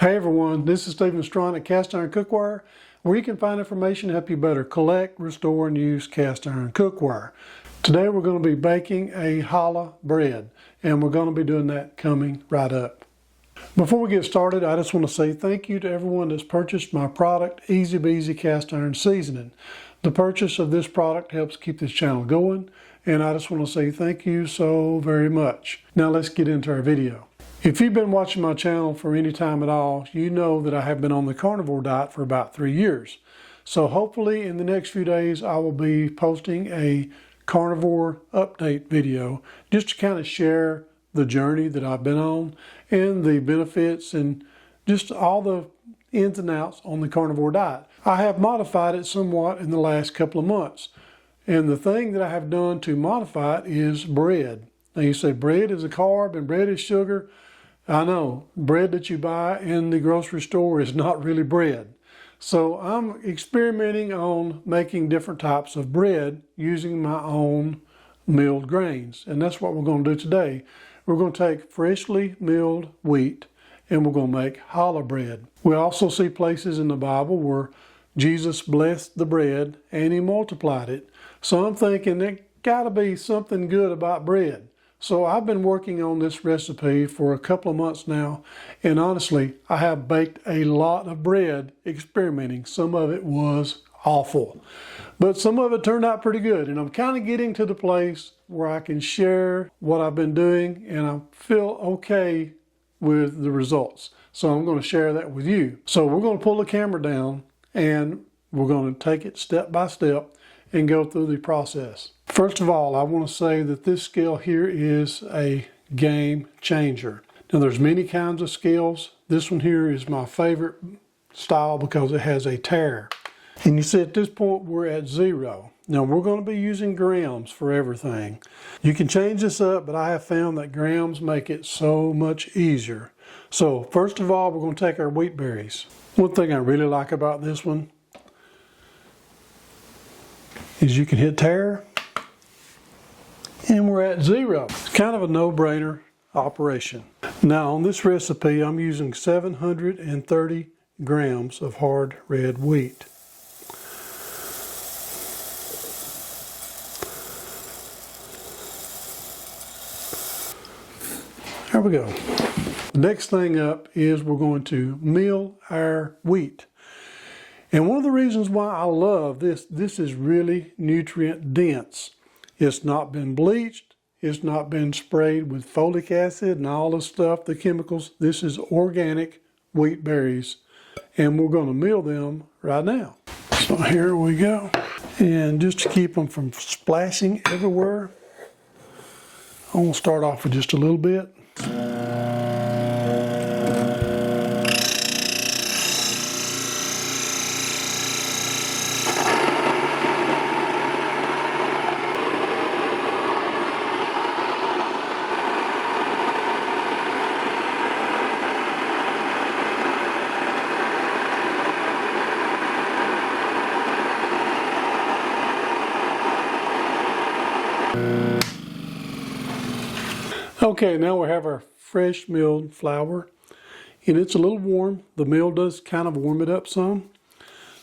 Hey everyone, this is Stephen Strong at Cast Iron Cookware, where you can find information to help you better collect, restore, and use cast iron cookware. Today we're going to be baking a challah bread, and we're going to be doing that coming right up. Before we get started, I just want to say thank you to everyone that's purchased my product, Easy Beezy Cast Iron Seasoning. The purchase of this product helps keep this channel going, and I just want to say thank you so very much. Now let's get into our video. If you've been watching my channel for any time at all, you know that I have been on the carnivore diet for about 3 years. So hopefully in the next few days I will be posting a carnivore update video just to kind of share the journey that I've been on and the benefits and just all the ins and outs on the carnivore diet. I have modified it somewhat in the last couple of months. And the thing that I have done to modify it is bread. Now you say bread is a carb and bread is sugar. I know, bread that you buy in the grocery store is not really bread. So I'm experimenting on making different types of bread using my own milled grains. And that's what we're going to do today. We're going to take freshly milled wheat and we're going to make challah bread. We also see places in the Bible where Jesus blessed the bread and he multiplied it. So I'm thinking there got to be something good about bread. So I've been working on this recipe for a couple of months now, and honestly, I have baked a lot of bread experimenting. Some of it was awful, but some of it turned out pretty good, and I'm kind of getting to the place where I can share what I've been doing, and I feel okay with the results. So I'm going to share that with you. So we're going to pull the camera down, and we're going to take it step by step and go through the process. First of all, I want to say that this scale here is a game changer. Now there's many kinds of scales. This one here is my favorite style because it has a tare. And you see at this point we're at 0. Now we're going to be using grams for everything. You can change this up, but I have found that grams make it so much easier. So first of all, we're going to take our wheat berries. One thing I really like about this one is you can hit tare and we're at 0. It's kind of a no-brainer operation. Now on this recipe I'm using 730 grams of hard red wheat. There we go. Next thing up is we're going to mill our wheat. And one of the reasons why I love this is really nutrient dense. It's not been bleached. It's not been sprayed with folic acid and all the stuff, the chemicals. This is organic wheat berries. And we're going to mill them right now. So here we go. And just to keep them from splashing everywhere, I'm going to start off with just a little bit. Okay, now we have our fresh milled flour, and it's a little warm. The mill does kind of warm it up some.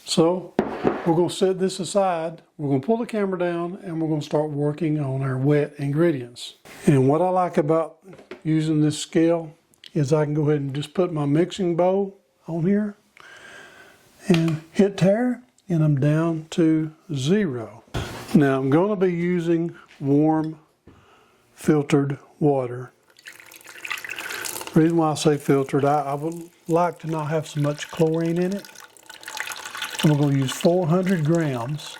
So we're going to set this aside. We're going to pull the camera down and we're going to start working on our wet ingredients. And what I like about using this scale is I can go ahead and just put my mixing bowl on here and hit tare, and I'm down to 0. Now I'm going to be using warm filtered water. The reason why I say filtered, I would like to not have so much chlorine in it. And we're going to use 400 grams.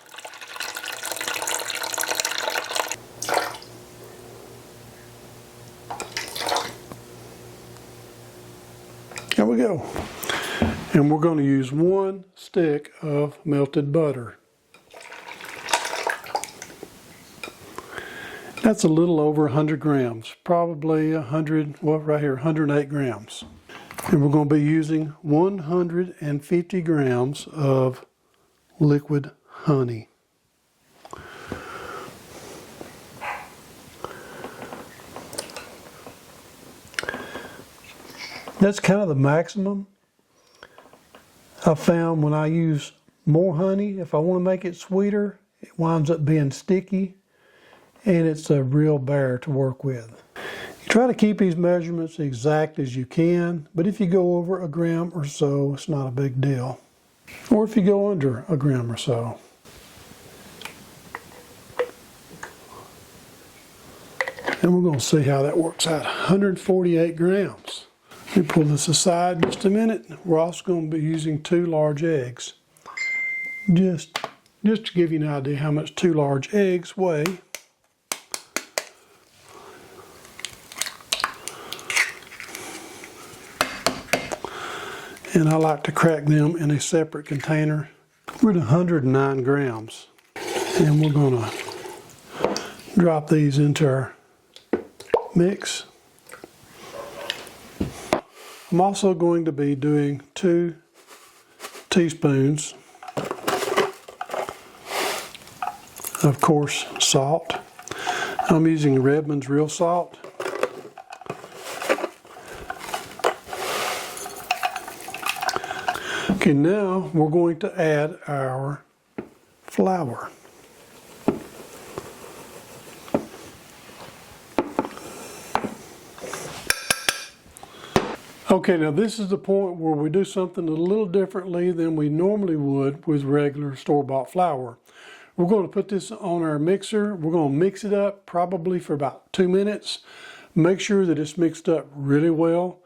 There we go. And we're going to use 1 stick of melted butter. That's a little over 100 grams, probably 100, well right here, 108 grams. And we're going to be using 150 grams of liquid honey. That's kind of the maximum I found when I use more honey, if I want to make it sweeter, it winds up being sticky, and it's a real bear to work with. You try to keep these measurements exact as you can, but if you go over a gram or so, it's not a big deal. Or if you go under a gram or so. And we're going to see how that works out. 148 grams. Let me pull this aside just a minute. We're also going to be using 2 large eggs. Just to give you an idea how much 2 large eggs weigh. And I like to crack them in a separate container. We're at 109 grams. And we're going to drop these into our mix. I'm also going to be doing 2 teaspoons of course salt. I'm using Redmond's real salt. Okay, now we're going to add our flour. Okay, now this is the point where we do something a little differently than we normally would with regular store-bought flour. We're going to put this on our mixer. We're going to mix it up probably for about 2 minutes. Make sure that it's mixed up really well.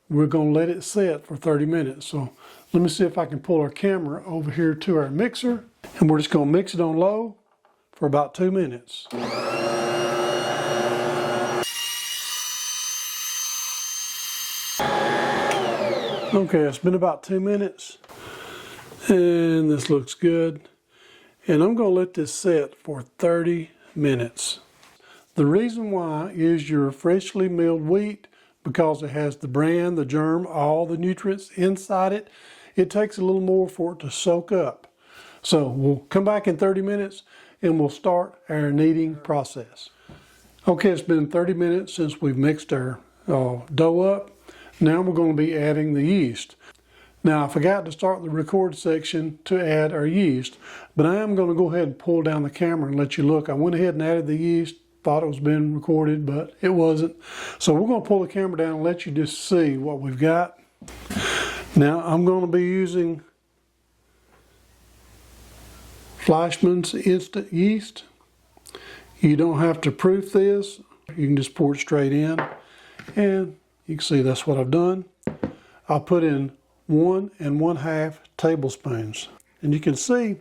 We're going to let it set for 30 minutes. So let me see if I can pull our camera over here to our mixer, and we're just going to mix it on low for about 2 minutes. Okay, it's been about 2 minutes, and this looks good. And I'm going to let this set for 30 minutes. The reason why is your freshly milled wheat, because it has the bran, the germ, all the nutrients inside it, it takes a little more for it to soak up. So we'll come back in 30 minutes and we'll start our kneading process. Okay, it's been 30 minutes since we've mixed our dough up. Now we're going to be adding the yeast. Now I forgot to start the record section to add our yeast, but I am going to go ahead and pull down the camera and let you look. I went ahead and added the yeast, thought it was being recorded, but it wasn't. So we're going to pull the camera down and let you just see what we've got. Now I'm going to be using Fleischmann's instant yeast. You don't have to proof this. You can just pour it straight in, and you can see that's what I've done. I'll put in 1 1/2 tablespoons. And you can see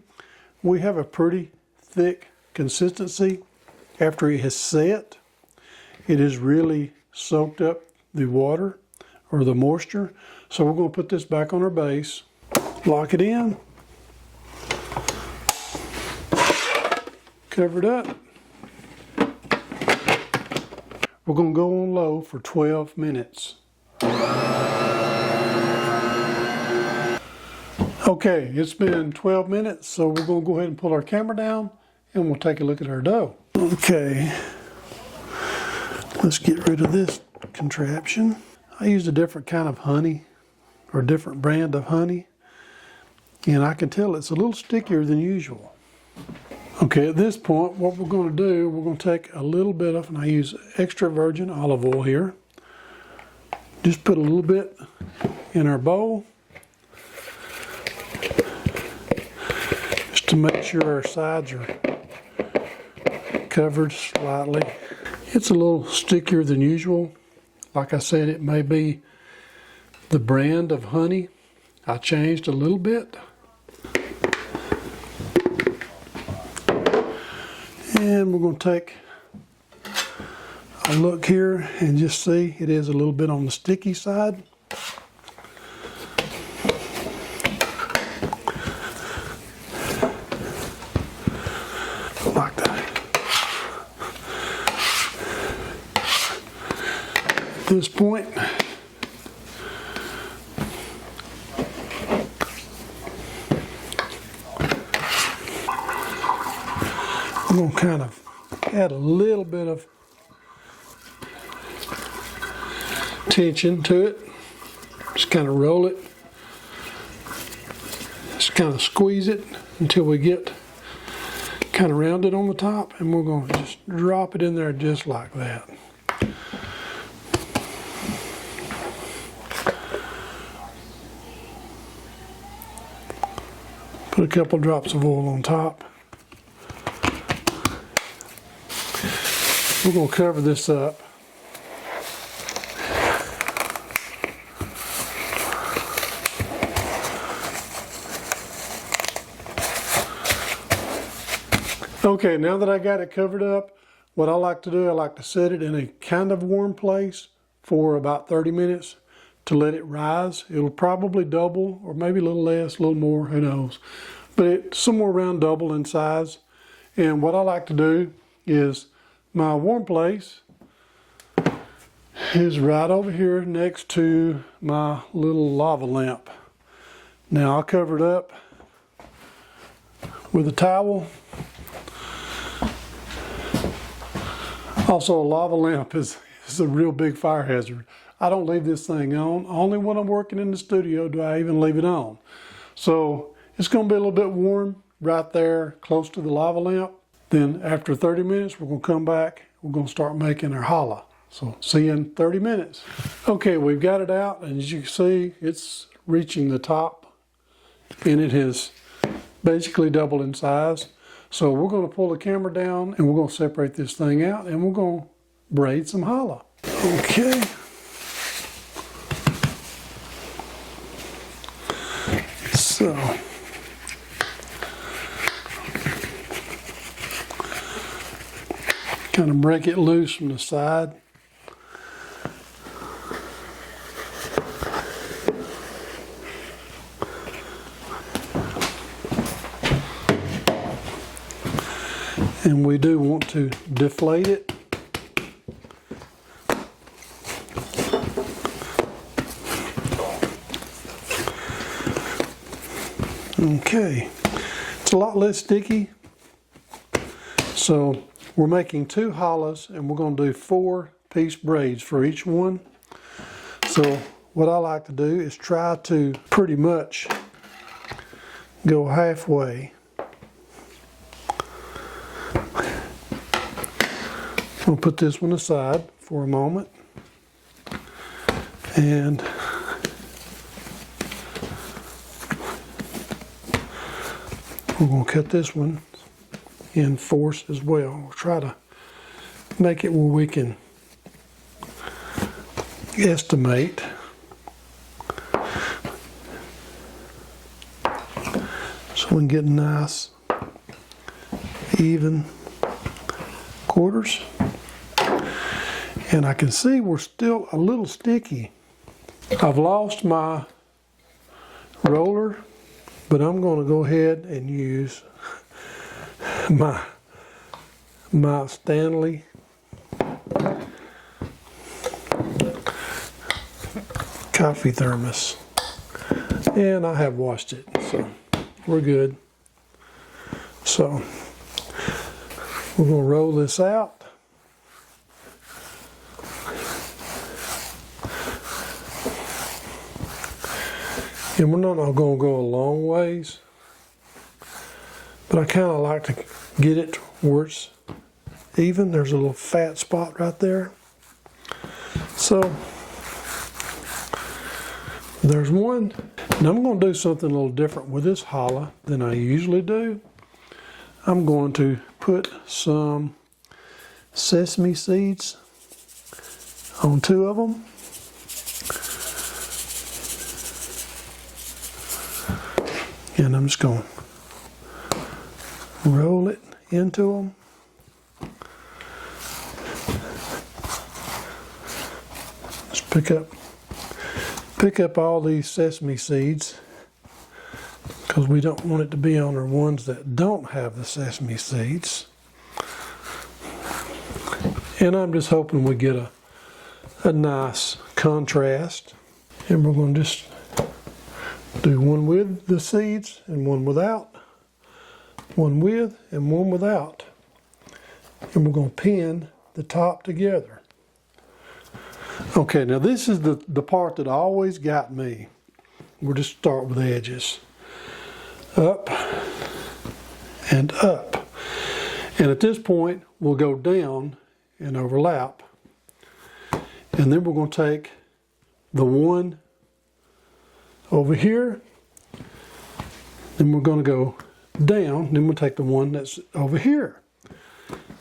we have a pretty thick consistency after it has set. It has really soaked up the water or the moisture. So we're going to put this back on our base, lock it in, cover it up. We're going to go on low for 12 minutes. Okay, it's been 12 minutes, so we're going to go ahead and pull our camera down and we'll take a look at our dough. Okay, let's get rid of this contraption. I used a different kind of honey, or a different brand of honey, and I can tell it's a little stickier than usual. Okay, at this point, what we're going to do, we're going to take a little bit of, and I use extra virgin olive oil here. Just put a little bit in our bowl, just to make sure our sides are covered slightly. It's a little stickier than usual. Like I said, it may be the brand of honey. I changed a little bit. And we're going to take a look here and just see it is a little bit on the sticky side. Like that. At this point, I'm going to kind of add a little bit of tension to it. Just kind of roll it. Just kind of squeeze it until we get kind of rounded on the top, and we're going to just drop it in there just like that. Put a couple drops of oil on top. We're going to cover this up. Okay, now that I got it covered up, what I like to do, I like to set it in a kind of warm place for about 30 minutes to let it rise. It'll probably double, or maybe a little less, a little more, who knows. But it's somewhere around double in size. And what I like to do is, my warm place is right over here next to my little lava lamp. Now I'll cover it up with a towel. Also, a lava lamp is a real big fire hazard. I don't leave this thing on. Only when I'm working in the studio do I even leave it on. So it's going to be a little bit warm right there close to the lava lamp. Then after 30 minutes, we're going to come back. We're going to start making our challah. So see you in 30 minutes. Okay, we've got it out, and as you can see, it's reaching the top, and it has basically doubled in size. So we're going to pull the camera down, and we're going to separate this thing out, and we're going to braid some challah. Okay. So kind of break it loose from the side. And we do want to deflate it. Okay, it's a lot less sticky. So we're making 2 challahs, and we're going to do 4-piece braids for each one. So what I like to do is try to pretty much go halfway. We'll put this one aside for a moment, and we're going to cut this one in 4s as well. We'll try to make it where we can estimate. So we can get nice, even quarters. And I can see we're still a little sticky. I've lost my roller, but I'm going to go ahead and use my Stanley coffee thermos. And I have washed it, so we're good. So we're going to roll this out. And we're not going to go a long ways, but I kind of like to get it where it's even. There's a little fat spot right there. So there's one. And I'm going to do something a little different with this challah than I usually do. I'm going to put some sesame seeds on 2 of them. And I'm just going to roll it into them. Just pick up all these sesame seeds, because we don't want it to be on our ones that don't have the sesame seeds. And I'm just hoping we get a nice contrast. And we're going to just do one with the seeds and one without, one with and one without. And we're going to pin the top together. Okay, now this is the part that always got me. We'll just start with the edges. up, and up. And at this point, we'll go down and overlap. And then we're going to take the one over here, then we're going to go down, then we'll take the one that's over here.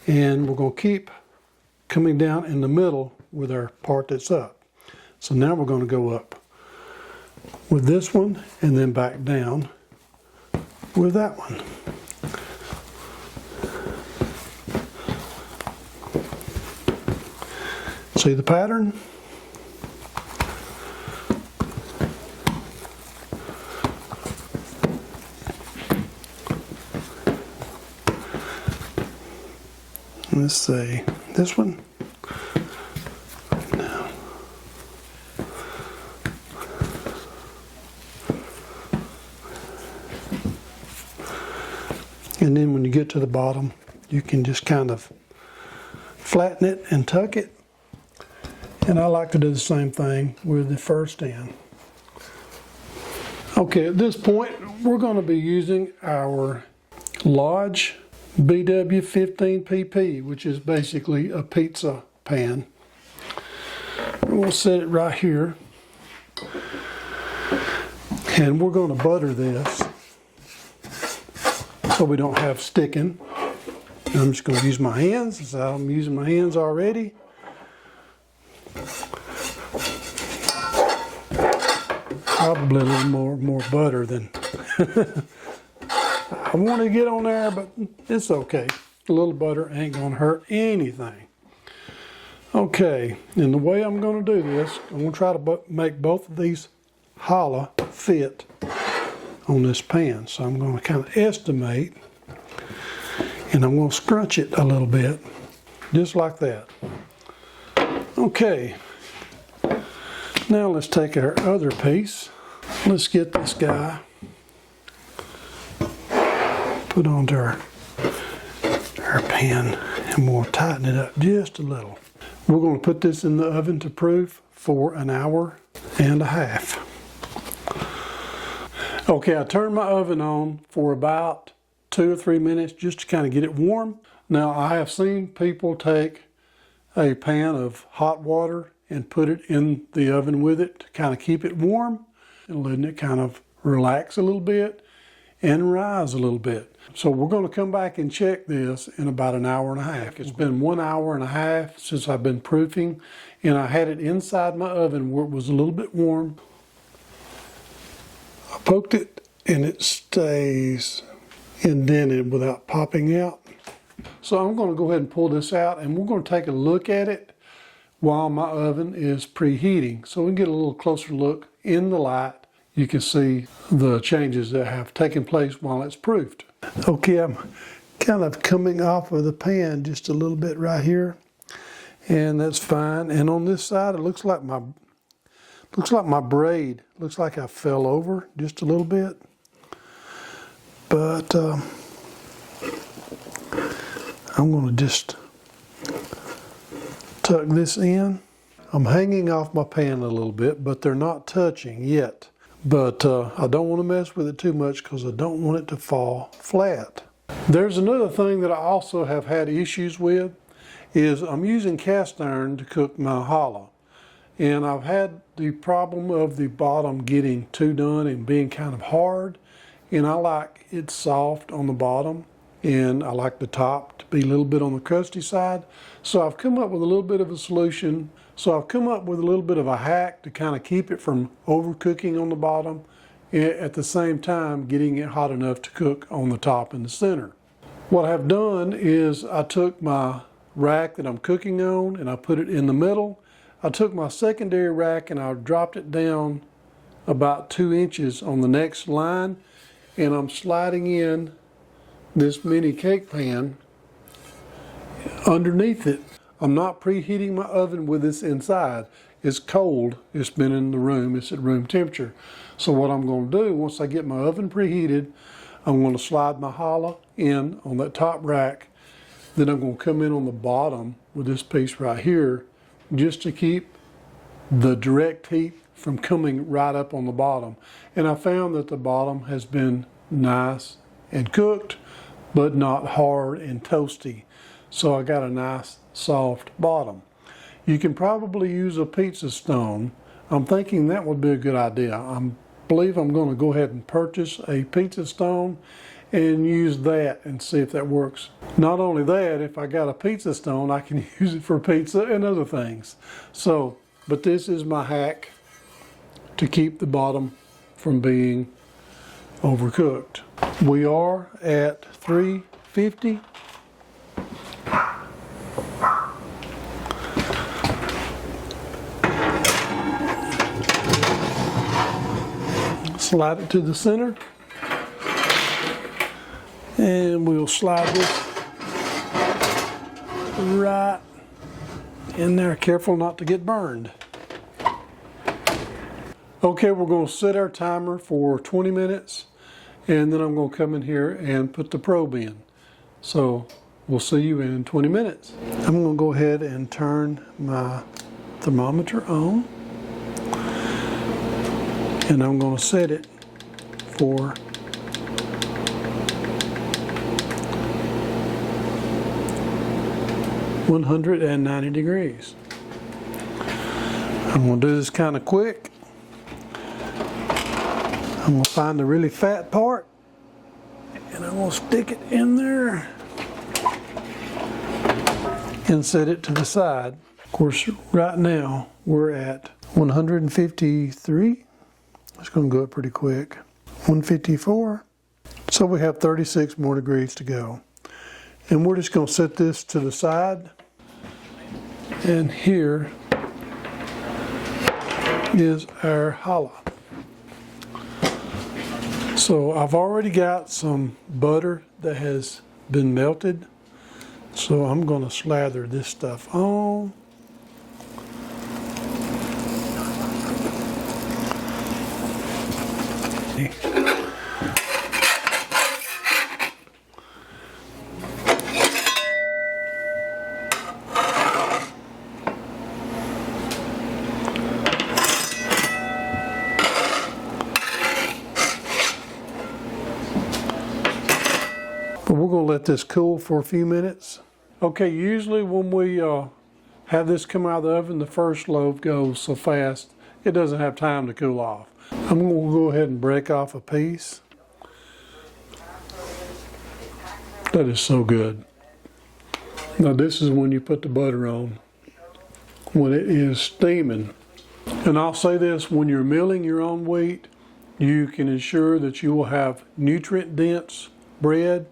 And we're going to keep coming down in the middle with our part that's up. So now we're going to go up with this one and then back down with that one. See the pattern? Let's see, this one. No. And then when you get to the bottom, you can just kind of flatten it and tuck it. And I like to do the same thing with the first end. Okay, at this point, we're going to be using our Lodge BW15PP, which is basically a pizza pan. We'll set it right here. And we're going to butter this so we don't have sticking. And I'm just going to use my hands, since I'm using my hands already. Probably a little more butter than I want to get on there, but it's okay. A little butter ain't going to hurt anything. Okay, and the way I'm going to do this, I'm going to try to make both of these challah fit on this pan. So I'm going to kind of estimate, and I'm going to scrunch it a little bit, just like that. Okay, now let's take our other piece. Let's get this guy put onto our pan, and we'll tighten it up just a little. We're going to put this in the oven to proof for an hour and a half. Okay, I turned my oven on for about 2 or 3 minutes just to kind of get it warm. Now, I have seen people take a pan of hot water and put it in the oven with it to kind of keep it warm and letting it kind of relax a little bit and rise a little bit. So we're going to come back and check this in about an hour and a half. It's been 1 hour and a half since I've been proofing, and I had it inside my oven where it was a little bit warm. I poked it and it stays indented without popping out. So I'm going to go ahead and pull this out, and we're going to take a look at it while my oven is preheating, so we can get a little closer look in the light. You can see the changes that have taken place while it's proofed. Okay, I'm kind of coming off of the pan just a little bit right here, and that's fine. And on this side, it looks like my braid looks like I fell over just a little bit, but I'm going to just tuck this in. I'm hanging off my pan a little bit, but they're not touching yet. But I don't want to mess with it too much because I don't want it to fall flat. There's another thing that I also have had issues with, is I'm using cast iron to cook my challah. And I've had the problem of the bottom getting too done and being kind of hard. And I like it soft on the bottom, and I like the top to be a little bit on the crusty side. So I've come up with a little bit of a solution. So I've come up with a little bit of a hack to kind of keep it from overcooking on the bottom, at the same time getting it hot enough to cook on the top and the center. What I've done is I took my rack that I'm cooking on and I put it in the middle. I took my secondary rack and I dropped it down about 2 inches on the next line, and I'm sliding in this mini cake pan underneath it. I'm not preheating my oven with this inside. It's cold. It's been in the room. It's at room temperature. So what I'm going to do, once I get my oven preheated, I'm going to slide my challah in on that top rack. Then I'm going to come in on the bottom with this piece right here, just to keep the direct heat from coming right up on the bottom. And I found that the bottom has been nice and cooked, but not hard and toasty. So I got a nice soft bottom. You can probably use a pizza stone. I'm thinking that would be a good idea. I believe I'm going to go ahead and purchase a pizza stone and use that and see if that works. Not only that, if I got a pizza stone, I can use it for pizza and other things. So, but this is my hack to keep the bottom from being overcooked. We are at 350. Slide it to the center, and we'll slide this right in there. Careful not to get burned. Okay, we're going to set our timer for 20 minutes, and then I'm going to come in here and put the probe in. So we'll see you in 20 minutes. I'm going to go ahead and turn my thermometer on, and I'm going to set it for 190 degrees. I'm going to do this kind of quick. I'm going to find the really fat part, and I'm going to stick it in there and set it to the side. Of course, right now we're at 153. It's going to go up pretty quick. 154. So we have 36 more degrees to go. And we're just going to set this to the side. And here is our challah. So I've already got some butter that has been melted. So I'm going to slather this stuff on. But we're going to let this cool for a few minutes. Okay, usually when we have this come out of the oven, the first loaf goes so fast it doesn't have time to cool off. I'm going to go ahead and break off a piece. That is so good. Now this is when you put the butter on, when it is steaming. And I'll say this, when you're milling your own wheat, you can ensure that you will have nutrient-dense bread.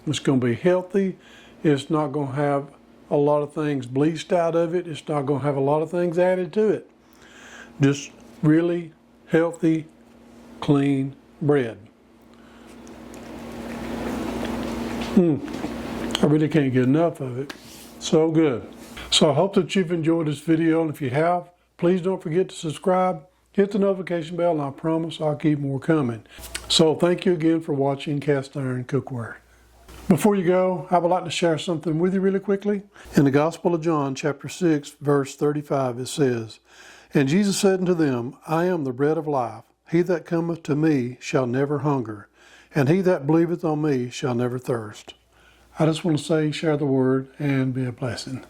It's going to be healthy. It's not going to have a lot of things bleached out of it. It's not going to have a lot of things added to it. Just really healthy, clean bread. I really can't get enough of it. So good. So I hope that you've enjoyed this video, and if you have, please don't forget to subscribe, hit the notification bell, and I promise I'll keep more coming. So thank you again for watching Cast Iron Cookware. Before you go, I would like to share something with you really quickly. In the Gospel of John, chapter 6, verse 35, it says, "And Jesus said unto them, I am the bread of life. He that cometh to me shall never hunger, and he that believeth on me shall never thirst." I just want to say, share the word, and be a blessing.